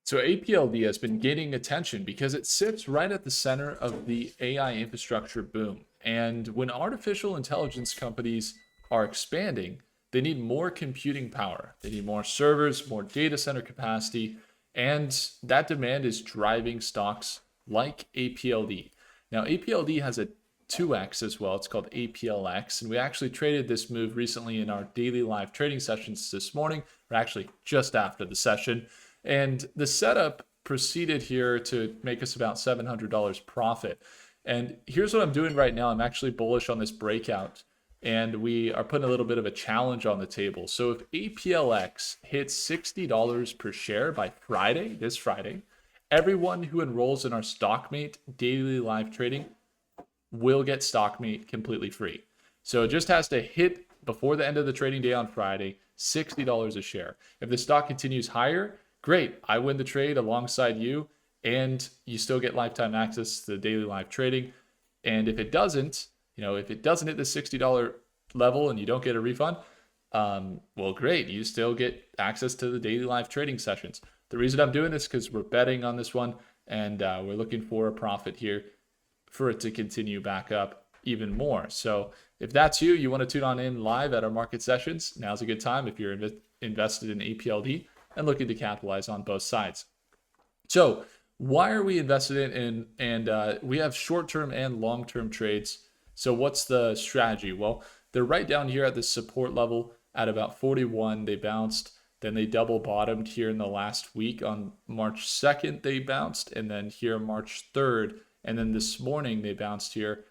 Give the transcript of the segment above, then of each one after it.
So APLD has been gaining attention because it sits right at the center of the AI infrastructure boom. And when artificial intelligence companies are expanding, they need more computing power. They need more servers, more data center capacity, and that demand is driving stocks like APLD. Now, APLD has a 2x as well. It's called APLX. And we actually traded this move recently in our daily live trading sessions this morning, or actually just after the session. And the setup proceeded here to make us about $700 profit. And here's what I'm doing right now. I'm actually bullish on this breakout. And we are putting a little bit of a challenge on the table. So if APLX hits $60 per share by Friday, this Friday, everyone who enrolls in our Stockmate daily live trading will get Stockmate completely free. So it just has to hit before the end of the trading day on Friday, $60 a share. If the stock continues higher, great. I win the trade alongside you, and you still get lifetime access to the daily live trading. And if it doesn't, if it doesn't hit the $60 level and you don't get a refund, well, great. You still get access to the daily live trading sessions. The reason I'm doing this is because we're betting on this one, and we're looking for a profit here for it to continue back up even more. So if that's you, you want to tune on in live at our market sessions, now's a good time if you're invested in APLD and looking to capitalize on both sides. So why are we invested in? And we have short-term and long-term trades. So what's the strategy? Well, they're right down here at the support level at about 41. They bounced, then they double bottomed here in the last week. On March 2nd, they bounced, and then here March 3rd, and then this morning they bounced here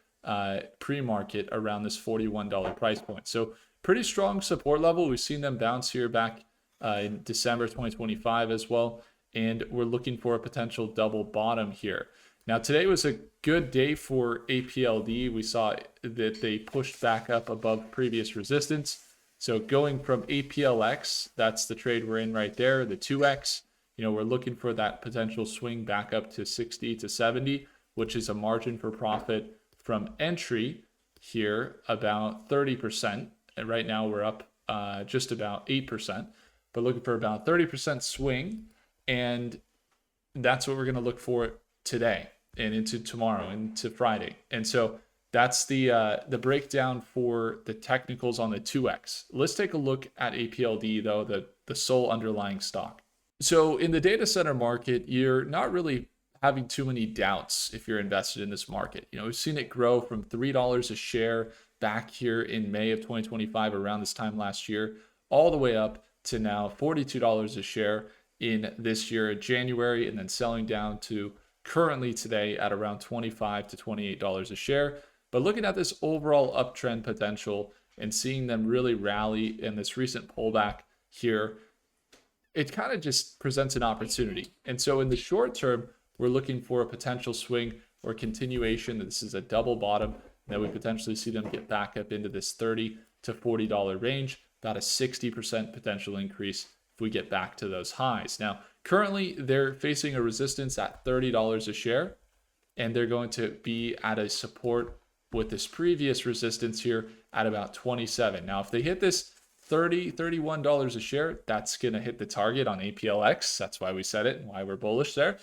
pre-market around this $41 price point. So pretty strong support level. We've seen them bounce here back in December 2025 as well. And we're looking for a potential double bottom here. Now, today was a good day for APLD. We saw that they pushed back up above previous resistance. So going from APLX, that's the trade we're in right there, the 2X, we're looking for that potential swing back up to 60 to 70, which is a margin for profit from entry here about 30%. And right now we're up just about 8%, but looking for about 30% swing. And that's what we're going to look for today and into tomorrow and into Friday. And so that's the breakdown for the technicals on the 2X. Let's take a look at APLD, though, the sole underlying stock. So in the data center market, you're not really having too many doubts if you're invested in this market. We've seen it grow from $3 a share back here in May of 2025, around this time last year, all the way up to now $42 a share in this year in January, and then selling down to currently today at around $25 to $28 a share. But looking at this overall uptrend potential and seeing them really rally in this recent pullback here, it kind of just presents an opportunity. And so in the short term, we're looking for a potential swing or continuation. This is a double bottom that we potentially see them get back up into this $30 to $40 range, about a 60% potential increase if we get back to those highs. Now, currently they're facing a resistance at $30 a share, and they're going to be at a support with this previous resistance here at about 27. Now, if they hit this $31 a share, that's going to hit the target on APLX. That's why we said it and why we're bullish there.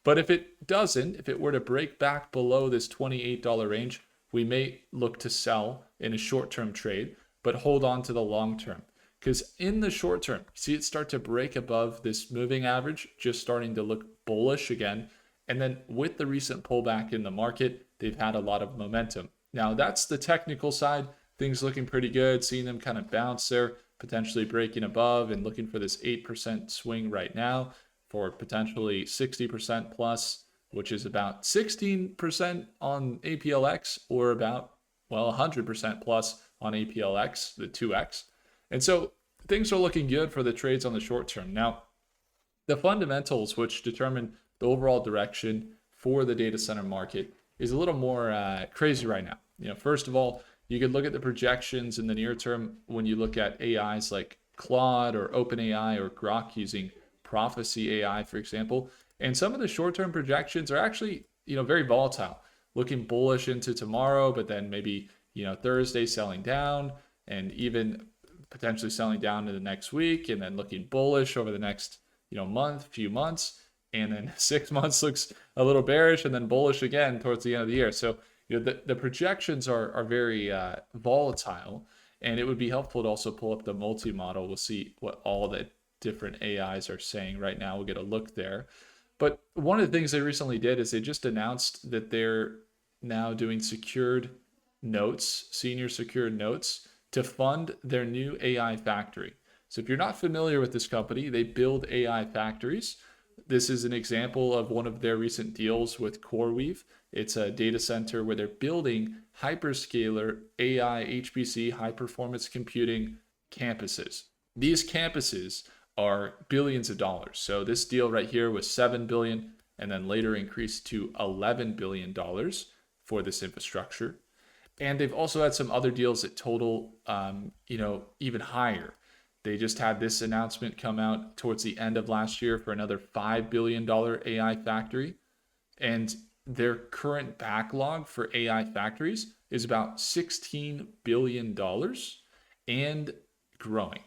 But if it doesn't, if it were to break back below this $28 range, we may look to sell in a short-term trade, but hold on to the long term. Because in the short term, see it start to break above this moving average, just starting to look bullish again. And then with the recent pullback in the market, they've had a lot of momentum. Now that's the technical side. Things looking pretty good, seeing them kind of bounce there, potentially breaking above and looking for this 8% swing right now for potentially 60% plus, which is about 16% on APLX, or about, 100% plus on APLX, the 2X. And so things are looking good for the trades on the short term. Now, the fundamentals, which determine the overall direction for the data center market, is a little more crazy right now. First of all, you could look at the projections in the near term when you look at AIs like Claude or OpenAI or Grok using Prophecy AI, for example. And some of the short-term projections are actually, very volatile, looking bullish into tomorrow, but then maybe, Thursday selling down, and even potentially selling down to the next week, and then looking bullish over the next, few months. and then 6 months looks a little bearish, and then bullish again towards the end of the year. So the projections are very volatile, and it would be helpful to also pull up the multi-model. We'll see what all the different AIs are saying right now. We'll get a look there. But one of the things they recently did is they just announced that they're now doing secured notes, senior secured notes, to fund their new AI factory. So if you're not familiar with this company, they build AI factories. This is an example of one of their recent deals with CoreWeave. It's a data center where they're building hyperscaler AI, HPC, high performance computing campuses. These campuses are billions of dollars. So this deal right here was $7 billion and then later increased to $11 billion for this infrastructure. And they've also had some other deals that total, even higher. They just had this announcement come out towards the end of last year for another $5 billion AI factory. And their current backlog for AI factories is about $16 billion and growing.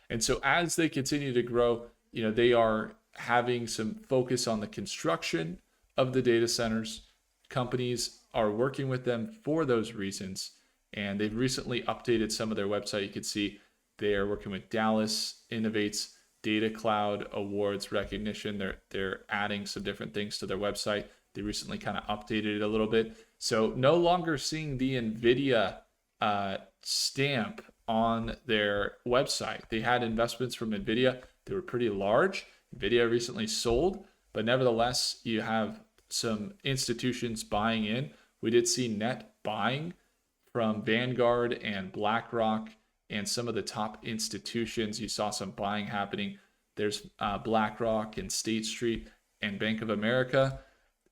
And so as they continue to grow, they are having some focus on the construction of the data centers. Companies are working with them for those reasons. And they've recently updated some of their website. You can see they are working with Dallas Innovates Data Cloud Awards recognition. They're adding some different things to their website. They recently kind of updated it a little bit. So no longer seeing the NVIDIA stamp on their website. They had investments from NVIDIA. They were pretty large. NVIDIA recently sold, but nevertheless, you have some institutions buying in. We did see net buying from Vanguard and BlackRock and some of the top institutions. You saw some buying happening. There's BlackRock and State Street and Bank of America.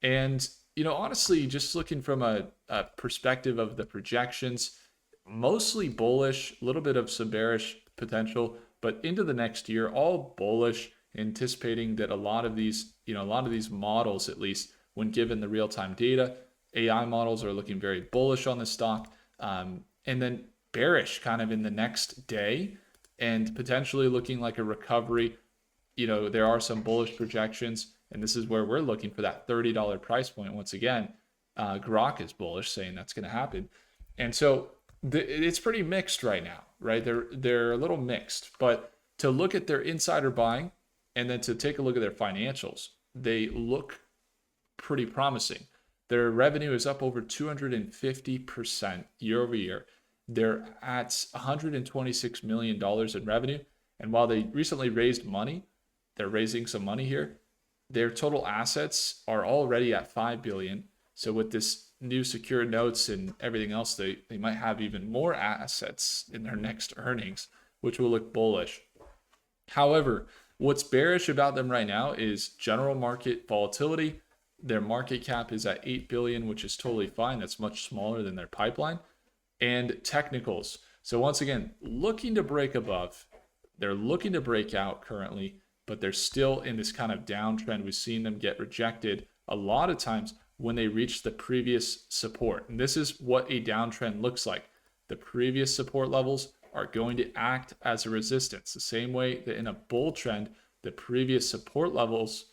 And, honestly, just looking from a perspective of the projections, mostly bullish, a little bit of some bearish potential, but into the next year, all bullish, anticipating that a lot of these models, at least when given the real-time data, AI models are looking very bullish on the stock, and then bearish kind of in the next day, and potentially looking like a recovery. There are some bullish projections, and this is where we're looking for that $30 price point. Once again, Grok is bullish, saying that's going to happen. And so it's pretty mixed right now, right? They're a little mixed, but to look at their insider buying and then to take a look at their financials, they look pretty promising. Their revenue is up over 250% year over year. They're at $126 million in revenue. And while they recently raised money, they're raising some money here. Their total assets are already at $5 billion. So with this new secured notes and everything else, they might have even more assets in their next earnings, which will look bullish. However, what's bearish about them right now is general market volatility. Their market cap is at $8 billion, which is totally fine. That's much smaller than their pipeline. And technicals. So once again, looking to break above. They're looking to break out currently, but they're still in this kind of downtrend. We've seen them get rejected a lot of times when they reach the previous support. And this is what a downtrend looks like. The previous support levels are going to act as a resistance, the same way that in a bull trend, the previous support levels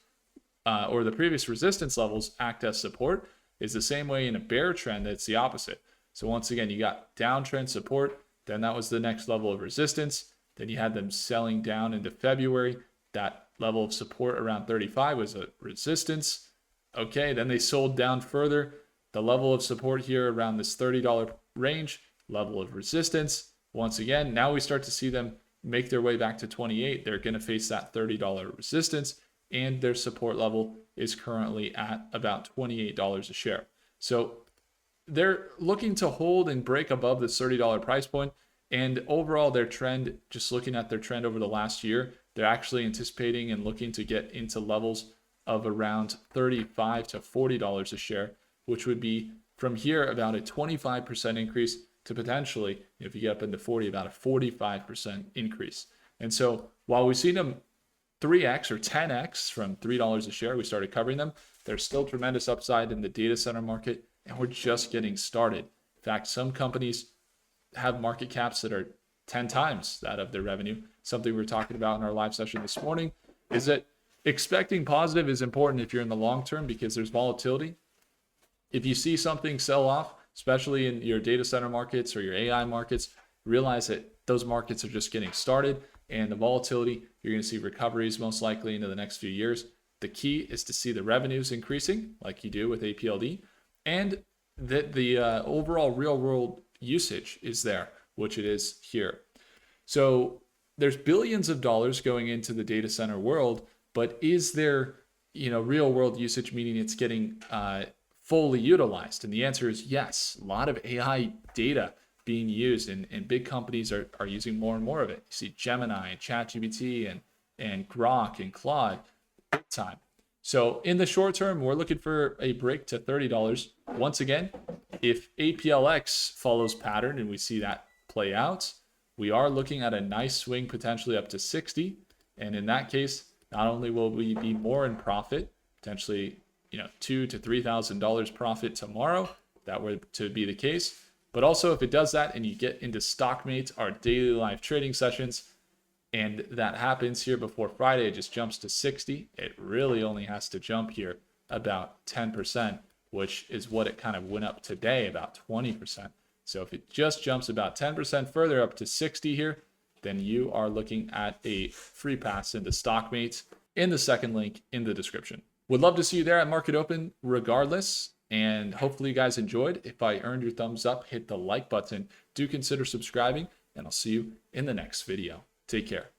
or the previous resistance levels act as support, is the same way in a bear trend that's the opposite. So once again, you got downtrend support, then that was the next level of resistance. Then you had them selling down into February. That level of support around 35 was a resistance. Okay, then they sold down further. The level of support here around this $30 range, level of resistance. Once again, now we start to see them make their way back to 28. They're going to face that $30 resistance, and their support level is currently at about $28 a share. So they're looking to hold and break above this $30 price point. And overall, their trend, just looking at their trend over the last year, they're actually anticipating and looking to get into levels of around $35 to $40 a share, which would be from here about a 25% increase to potentially, if you get up into 40, about a 45% increase. And so while we've seen them 3x or 10x from $3 a share, we started covering them, there's still tremendous upside in the data center market, and we're just getting started. In fact, some companies have market caps that are 10 times that of their revenue. Something we were talking about in our live session this morning is that expecting positive is important if you're in the long term because there's volatility. If you see something sell off, especially in your data center markets or your AI markets, realize that those markets are just getting started, and the volatility, you're going to see recoveries most likely into the next few years. The key is to see the revenues increasing like you do with APLD, and that the overall real world usage is there, which it is here. So there's billions of dollars going into the data center world, but is there, real world usage, meaning it's getting fully utilized? And the answer is yes. A lot of AI data being used, and big companies are using more and more of it. You see Gemini and ChatGPT and Grok and Claude, big time. So in the short term, we're looking for a break to $30. Once again, if APLX follows pattern and we see that play out, we are looking at a nice swing potentially up to 60. And in that case, not only will we be more in profit, potentially $2,000 to $3,000 profit tomorrow, if that were to be the case, but also if it does that and you get into Stockmates, our daily live trading sessions, and that happens here before Friday, it just jumps to 60. It really only has to jump here about 10%, which is what it kind of went up today, about 20%. So if it just jumps about 10% further up to 60 here, then you are looking at a free pass into Stockmates in the second link in the description. Would love to see you there at Market Open regardless. And hopefully you guys enjoyed. If I earned your thumbs up, hit the like button. Do consider subscribing, and I'll see you in the next video. Take care.